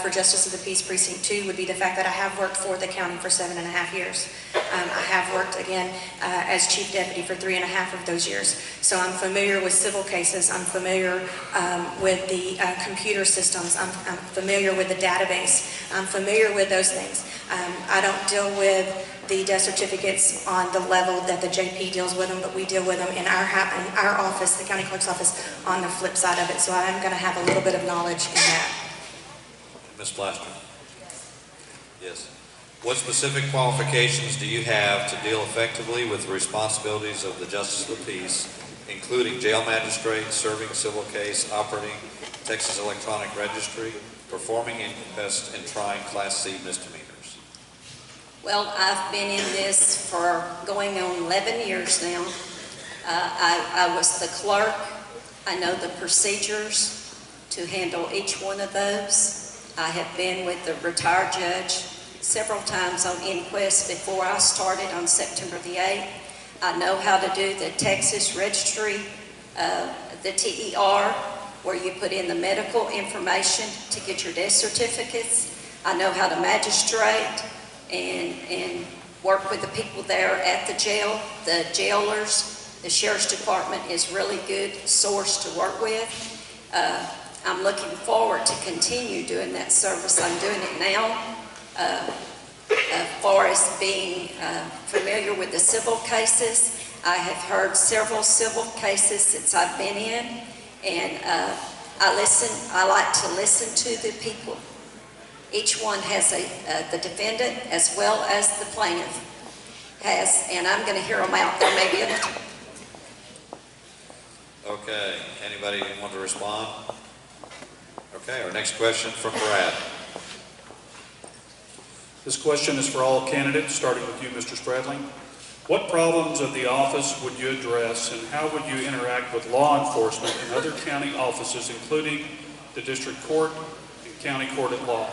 for Justice of the Peace Precinct 2 would be the fact that I have worked for the county for 7.5 years. I have worked, again, as chief deputy for 3.5 of those years. So I'm familiar with civil cases. I'm familiar with the computer systems. I'm familiar with the database. I'm familiar with those things. I don't deal with the death certificates on the level that the JP deals with them, but we deal with them in our office, the county clerk's office, on the flip side of it. So I am going to have a little bit of knowledge in that. Ms. Plaster. Yes. What specific qualifications do you have to deal effectively with the responsibilities of the Justice of the Peace, including jail magistrate, serving civil case, operating Texas Electronic Registry, performing inquests, and trying Class C misdemeanors? Well, I've been in this for going on 11 years now. I was the clerk. I know the procedures to handle each one of those. I have been with the retired judge several times on inquests before I started on September the 8th. I know how to do the Texas Registry, the TER, where you put in the medical information to get your death certificates. I know how to magistrate and work with the people there at the jail, the jailers. The Sheriff's Department is really good source to work with. I'm looking forward to continue doing that service. I'm doing it now. As far as being familiar with the civil cases, I have heard several civil cases since I've been in, and I like to listen to the people. Each one has the defendant as well as the plaintiff has, and I'm going to hear them out. There may be a... Okay. Anybody want to respond? Okay. Our next question from Brad. This question is for all candidates, starting with you, Mr. Spradling. What problems of the office would you address, and how would you interact with law enforcement and other county offices, including the district court and county court at law?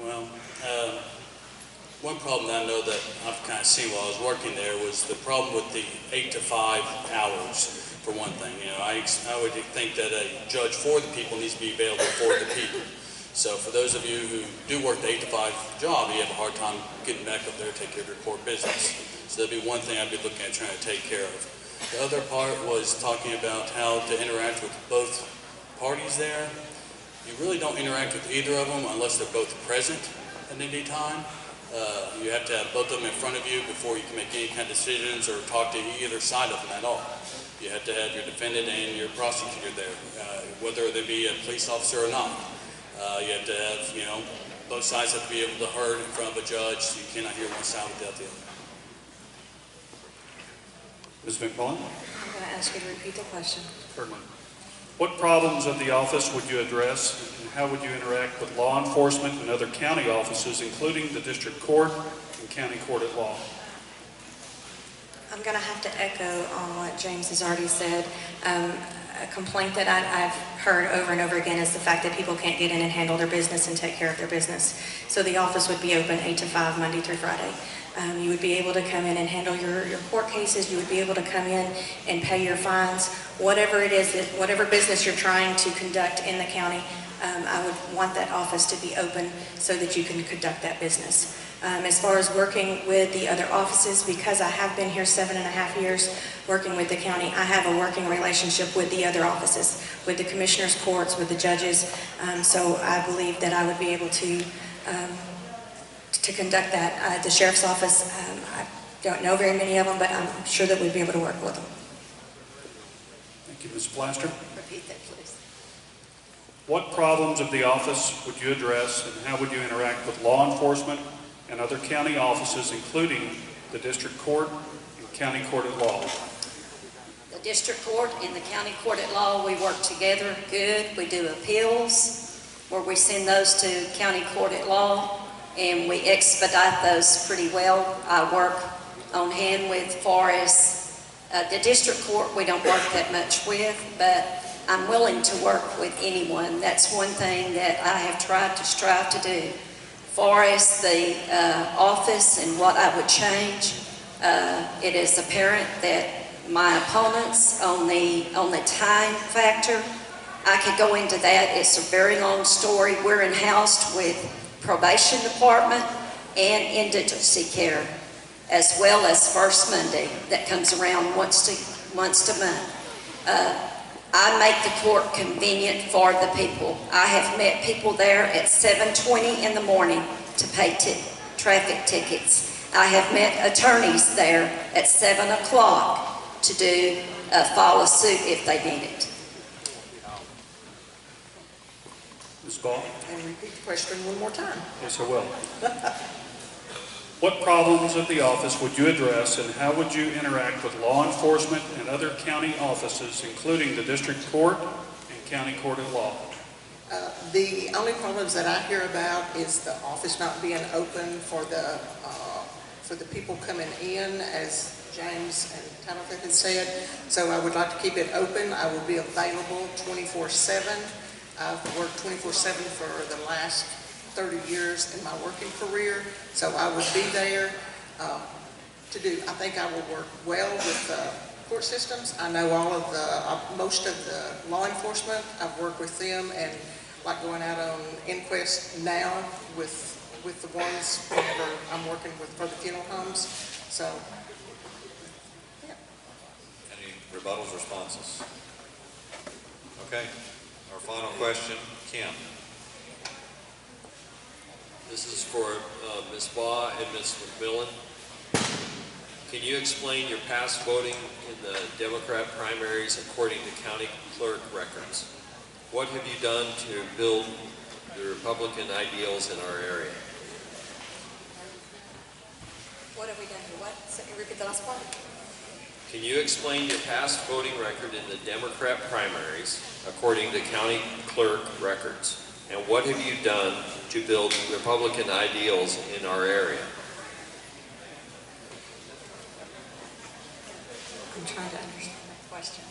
Well, one problem that I know that I've kind of seen while I was working there was the problem with the 8 to 5 hours, for one thing. You know, I would think that a judge for the people needs to be available for the people. So for those of you who do work the 8 to 5 job, you have a hard time getting back up there to take care of your court business. So that'd be one thing I'd be looking at trying to take care of. The other part was talking about how to interact with both parties there. you really don't interact with either of them unless they're both present at any time. You have to have both of them in front of you before you can make any kind of decisions or talk to either side of them at all. You have to have your defendant and your prosecutor there, whether they be a police officer or not. You have to have, both sides have to be able to heard in front of a judge, so you cannot hear one side without the other. Ms. McMullen? I'm going to ask you to repeat the question. Certainly. What problems of the office would you address, and how would you interact with law enforcement and other county offices, including the district court and county court at law? I'm going to have to echo on what James has already said. A complaint that I've heard over and over again is the fact that people can't get in and handle their business and take care of their business. So the office would be open 8 to 5, Monday through Friday. You would be able to come in and handle your court cases. You would be able to come in and pay your fines. Whatever it is, whatever business you're trying to conduct in the county, I would want that office to be open so that you can conduct that business. As far as working with the other offices, because I have been here 7.5 years working with the county, I have a working relationship with the other offices, with the commissioners' courts, with the judges. So I believe that I would be able to conduct that. The sheriff's office, I don't know very many of them, but I'm sure that we'd be able to work with them. Thank you, Ms. Plaster. Repeat that, please. What problems of the office would you address, and how would you interact with law enforcement and other county offices, including the district court and county court at law? The district court and the county court at law, we work together good. We do appeals where we send those to county court at law, and we expedite those pretty well. I work on hand with far as the district court we don't work that much with, but I'm willing to work with anyone. That's one thing that I have tried to strive to do. Far as the office and what I would change, it is apparent that my opponents on the time factor, I could go into that. It's a very long story. We're in-housed with probation department and indigency care, as well as First Monday that comes around once a month. I make the court convenient for the people. I have met people there at 7:20 in the morning to pay traffic tickets. I have met attorneys there at 7 o'clock to file a suit if they need it. Ms. Ball? And repeat the question one more time. Yes, I will. What problems of the office would you address, and how would you interact with law enforcement and other county offices, including the district court and county court at law? The only problems that I hear about is the office not being open for the people coming in, as James and Tabitha had said. So I would like to keep it open. I will be available 24/7. I've worked 24/7 for the last 30 years in my working career, so I would be there to do. I think I will work well with the court systems. I know all of most of the law enforcement. I've worked with them, and like going out on inquest now with the ones whenever I'm working with for the funeral homes. So, yeah. Any rebuttals, responses? Okay. Our final question, Kim. This is for Ms. Baugh and Ms. McMillan. Can you explain your past voting in the Democrat primaries according to county clerk records? What have you done to build the Republican ideals in our area? What have we done here? What? So you repeat the last part? Can you explain your past voting record in the Democrat primaries according to county clerk records? And what have you done to build Republican ideals in our area? I'm trying to understand that question.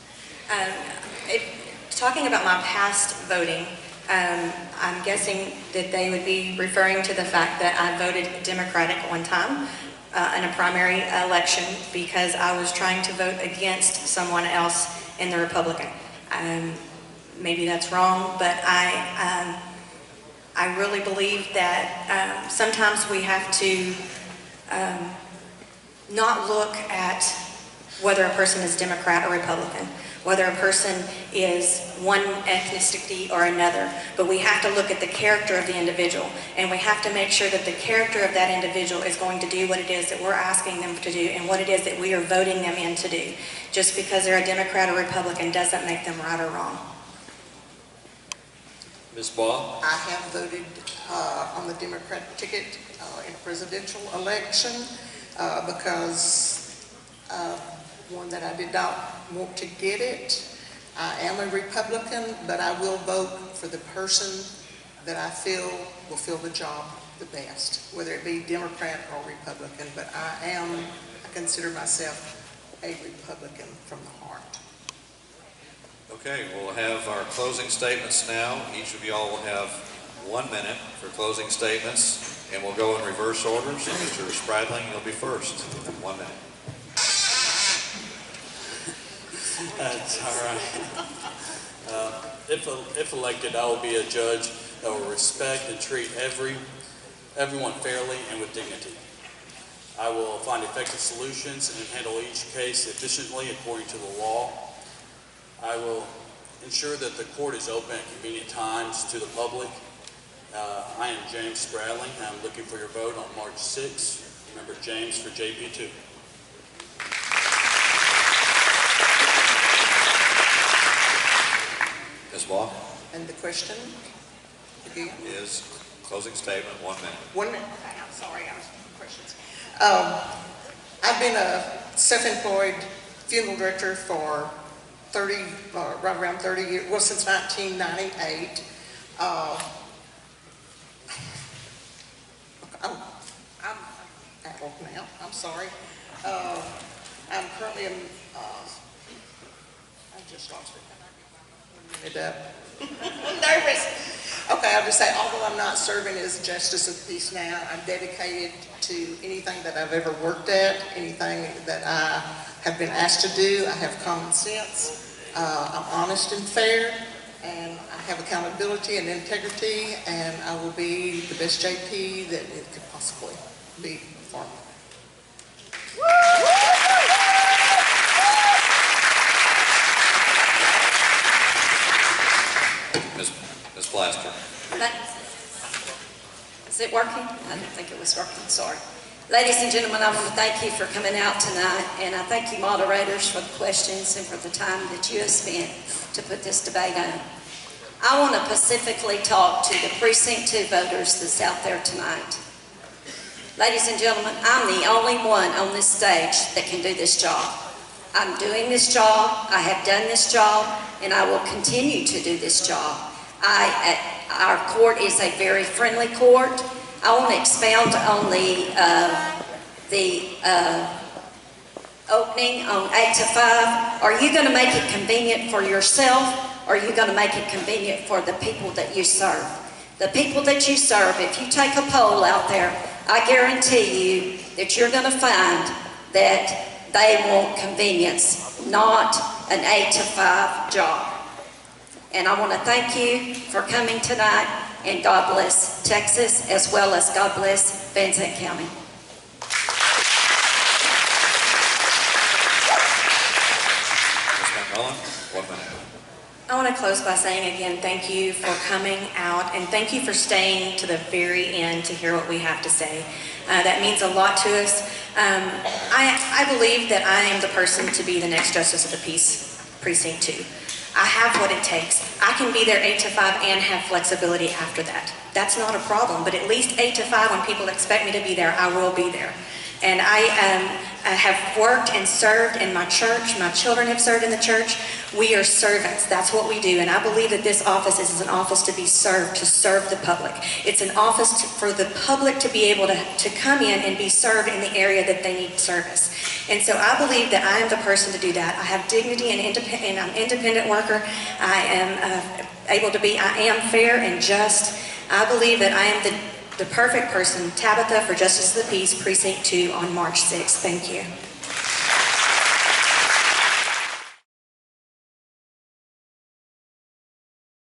Talking about my past voting, I'm guessing that they would be referring to the fact that I voted Democratic one time in a primary election because I was trying to vote against someone else in the Republican. Maybe that's wrong, but I really believe that sometimes we have to not look at whether a person is Democrat or Republican, whether a person is one ethnicity or another. But we have to look at the character of the individual, and we have to make sure that the character of that individual is going to do what it is that we're asking them to do and what it is that we are voting them in to do. Just because they're a Democrat or Republican doesn't make them right or wrong. Ms. Baugh? I have voted on the Democrat ticket in a presidential election because one, that I did not want to get it. I am a Republican, but I will vote for the person that I feel will fill the job the best, whether it be Democrat or Republican. But I consider myself a Republican from the heart. Okay, we'll have our closing statements now. Each of y'all will have 1 minute for closing statements, and we'll go in reverse order. So Mr. Spradling, you'll be first. 1 minute. That's all right. If elected, I will be a judge that will respect and treat everyone fairly and with dignity. I will find effective solutions and handle each case efficiently according to the law. I will ensure that the court is open at convenient times to the public. I am James Spradling, and I'm looking for your vote on March 6th. Remember James for JP2. Ms. Baugh? And the question again? Is closing statement, 1 minute. 1 minute. Okay, I'm sorry, I was questions. I've been a self-employed funeral director for right around 30 years, well, since 1998. I'm adult now, I'm sorry. I'm currently in, I just lost it. I'm nervous. Okay, I'll just say, although I'm not serving as Justice of the Peace now, I'm dedicated to anything that I've ever worked at, anything that I have been asked to do. I have common sense. I'm honest and fair, and I have accountability and integrity, and I will be the best JP that it could possibly be for me. Ms. Plaster. Is it working? I didn't think it was working, sorry. Ladies and gentlemen, I want to thank you for coming out tonight, and I thank you moderators for the questions and for the time that you have spent to put this debate on. I want to specifically talk to the Precinct 2 voters that's out there tonight. Ladies and gentlemen, I'm the only one on this stage that can do this job. I'm doing this job, I have done this job, and I will continue to do this job. Our court is a very friendly court. I want to expound on the opening on 8 to 5. Are you going to make it convenient for yourself, or are you going to make it convenient for the people that you serve? The people that you serve, if you take a poll out there, I guarantee you that you're going to find that they want convenience, not an 8 to 5 job. And I want to thank you for coming tonight, and God bless Texas, as well as God bless Van Zandt County. Ms. McMillan, 1 minute. I want to close by saying again, thank you for coming out, and thank you for staying to the very end to hear what we have to say. That means a lot to us. I believe that I am the person to be the next Justice of the Peace, Precinct 2. I have what it takes. I can be there 8 to 5 and have flexibility after that. That's not a problem, but at least 8 to 5, when people expect me to be there, I will be there. And I have worked and served in my church. My children have served in the church. We are servants. That's what we do. And I believe that this office is an office to be served, to serve the public. It's an office for the public to be able to come in and be served in the area that they need service. And so I believe that I am the person to do that. I have dignity and I'm an independent worker. I am fair and just. I believe that I am the perfect person, Tabitha, for Justice of the Peace, Precinct 2 on March 6th. Thank you.